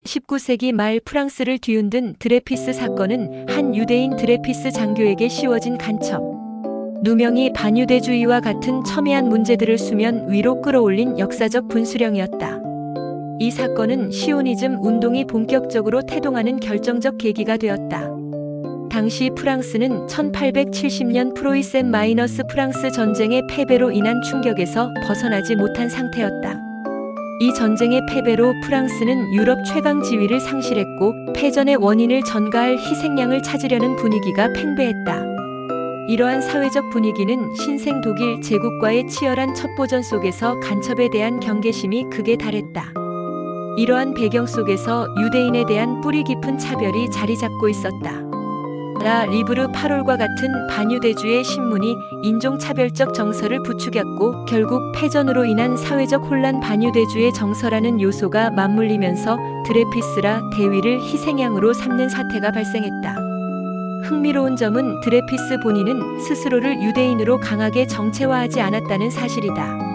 19세기 말 프랑스를 뒤흔든 드레피스 사건은 한 유대인 드레피스 장교에게 씌워진 간첩, 누명이 반유대주의와 같은 첨예한 문제들을 수면 위로 끌어올린 역사적 분수령이었다. 이 사건은 시오니즘 운동이 본격적으로 태동하는 결정적 계기가 되었다. 당시 프랑스는 1870년 프로이센- 프랑스 전쟁의 패배로 인한 충격에서 벗어나지 못한 상태였다. 이 전쟁의 패배로 프랑스는 유럽 최강 지위를 상실했고 패전의 원인을 전가할 희생양을 찾으려는 분위기가 팽배했다. 이러한 사회적 분위기는 신생 독일 제국과의 치열한 첩보전 속에서 간첩에 대한 경계심이 극에 달했다. 이러한 배경 속에서 유대인에 대한 뿌리 깊은 차별이 자리 잡고 있었다. 라 리브르 파롤과 같은 반유대주의 신문이 인종차별적 정서를 부추겼고 결국 패전으로 인한 사회적 혼란, 반유대주의 정서라는 요소가 맞물리면서 드레피스라 대위를 희생양으로 삼는 사태가 발생했다. 흥미로운 점은 드레피스 본인은 스스로를 유대인으로 강하게 정체화하지 않았다는 사실이다.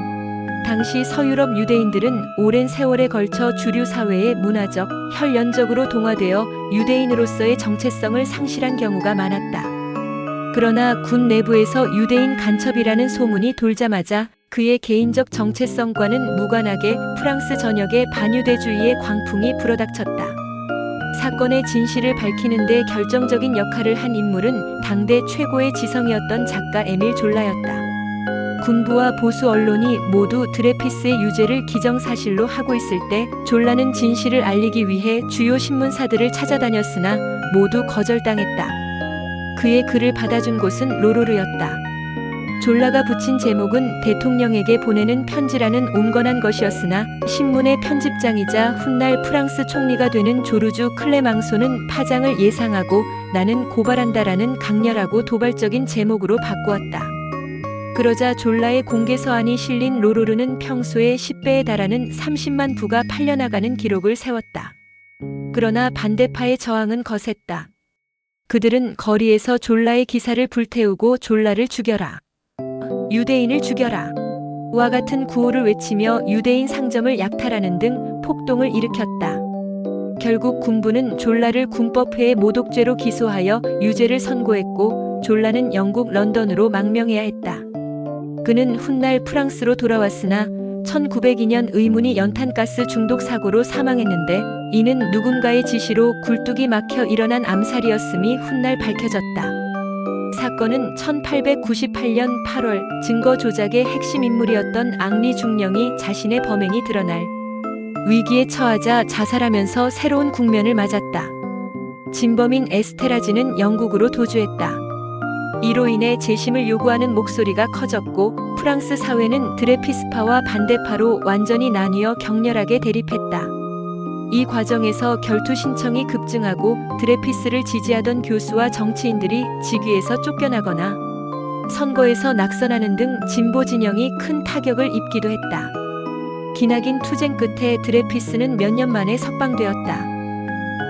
당시 서유럽 유대인들은 오랜 세월에 걸쳐 주류 사회의 문화적, 혈연적으로 동화되어 유대인으로서의 정체성을 상실한 경우가 많았다. 그러나 군 내부에서 유대인 간첩이라는 소문이 돌자마자 그의 개인적 정체성과는 무관하게 프랑스 전역에 반유대주의의 광풍이 불어닥쳤다. 사건의 진실을 밝히는 데 결정적인 역할을 한 인물은 당대 최고의 지성이었던 작가 에밀 졸라였다. 군부와 보수 언론이 모두 드레피스의 유죄를 기정사실로 하고 있을 때 졸라는 진실을 알리기 위해 주요 신문사들을 찾아다녔으나 모두 거절당했다. 그의 글을 받아준 곳은 로로르였다. 졸라가 붙인 제목은 대통령에게 보내는 편지라는 온건한 것이었으나 신문의 편집장이자 훗날 프랑스 총리가 되는 조르주 클레망소는 파장을 예상하고 나는 고발한다라는 강렬하고 도발적인 제목으로 바꾸었다. 그러자 졸라의 공개 서한이 실린 로로르는 평소의 10배에 달하는 30만 부가 팔려나가는 기록을 세웠다. 그러나 반대파의 저항은 거셌다. 그들은 거리에서 졸라의 기사를 불태우고 졸라를 죽여라, 유대인을 죽여라 와 같은 구호를 외치며 유대인 상점을 약탈하는 등 폭동을 일으켰다. 결국 군부는 졸라를 군법회의 모독죄로 기소하여 유죄를 선고했고 졸라는 영국 런던으로 망명해야 했다. 그는 훗날 프랑스로 돌아왔으나 1902년 의문이 연탄가스 중독 사고로 사망했는데 이는 누군가의 지시로 굴뚝이 막혀 일어난 암살이었음이 훗날 밝혀졌다. 사건은 1898년 8월 증거 조작의 핵심 인물이었던 앙리 중령이 자신의 범행이 드러날 위기에 처하자 자살하면서 새로운 국면을 맞았다. 진범인 에스테라지는 영국으로 도주했다. 이로 인해 재심을 요구하는 목소리가 커졌고 프랑스 사회는 드레피스파와 반대파로 완전히 나뉘어 격렬하게 대립했다. 이 과정에서 결투 신청이 급증하고 드레피스를 지지하던 교수와 정치인들이 직위에서 쫓겨나거나 선거에서 낙선하는 등 진보 진영이 큰 타격을 입기도 했다. 기나긴 투쟁 끝에 드레피스는 몇 년 만에 석방되었다.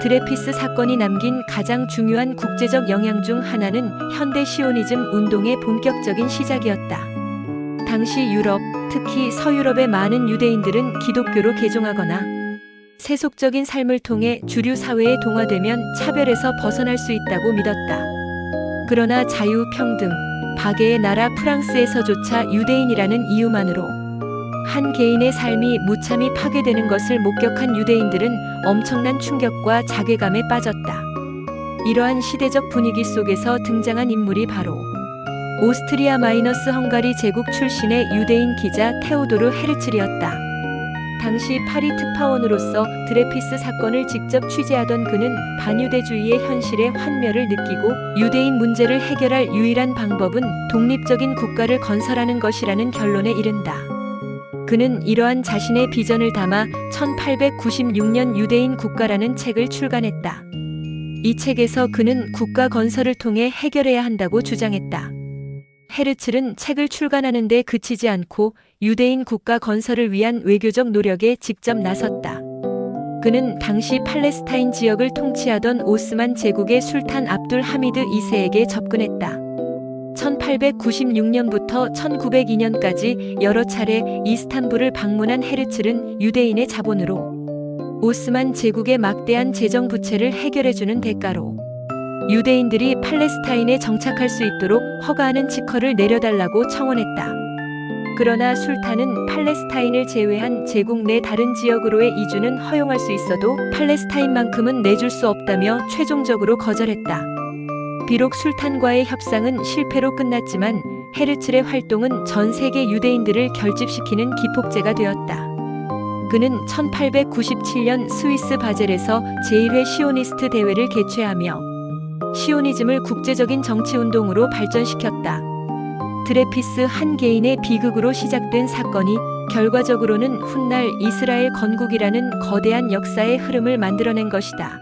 드레피스 사건이 남긴 가장 중요한 국제적 영향 중 하나는 현대 시오니즘 운동의 본격적인 시작이었다. 당시 유럽, 특히 서유럽의 많은 유대인들은 기독교로 개종하거나 세속적인 삶을 통해 주류 사회에 동화되면 차별에서 벗어날 수 있다고 믿었다. 그러나 자유, 평등, 박애의 나라 프랑스에서조차 유대인이라는 이유만으로 한 개인의 삶이 무참히 파괴되는 것을 목격한 유대인들은 엄청난 충격과 자괴감에 빠졌다. 이러한 시대적 분위기 속에서 등장한 인물이 바로 오스트리아 마이너스 헝가리 제국 출신의 유대인 기자 테오도르 헤르츠리였다. 당시 파리 특파원으로서 드레피스 사건을 직접 취재하던 그는 반유대주의의 현실의 환멸을 느끼고 유대인 문제를 해결할 유일한 방법은 독립적인 국가를 건설하는 것이라는 결론에 이른다. 그는 이러한 자신의 비전을 담아 1896년 유대인 국가라는 책을 출간했다. 이 책에서 그는 국가 건설을 통해 해결해야 한다고 주장했다. 헤르츠는 책을 출간하는 데 그치지 않고 유대인 국가 건설을 위한 외교적 노력에 직접 나섰다. 그는 당시 팔레스타인 지역을 통치하던 오스만 제국의 술탄 압둘 하미드 2세에게 접근했다. 1896년부터 1902년까지 여러 차례 이스탄불을 방문한 헤르츠는 유대인의 자본으로 오스만 제국의 막대한 재정 부채를 해결해주는 대가로 유대인들이 팔레스타인에 정착할 수 있도록 허가하는 지커를 내려달라고 청원했다. 그러나 술탄은 팔레스타인을 제외한 제국 내 다른 지역으로의 이주는 허용할 수 있어도 팔레스타인만큼은 내줄 수 없다며 최종적으로 거절했다. 비록 술탄과의 협상은 실패로 끝났지만 헤르츠의 활동은 전 세계 유대인들을 결집시키는 기폭제가 되었다. 그는 1897년 스위스 바젤에서 제1회 시오니스트 대회를 개최하며 시오니즘을 국제적인 정치운동으로 발전시켰다. 드레피스 한 개인의 비극으로 시작된 사건이 결과적으로는 훗날 이스라엘 건국이라는 거대한 역사의 흐름을 만들어낸 것이다.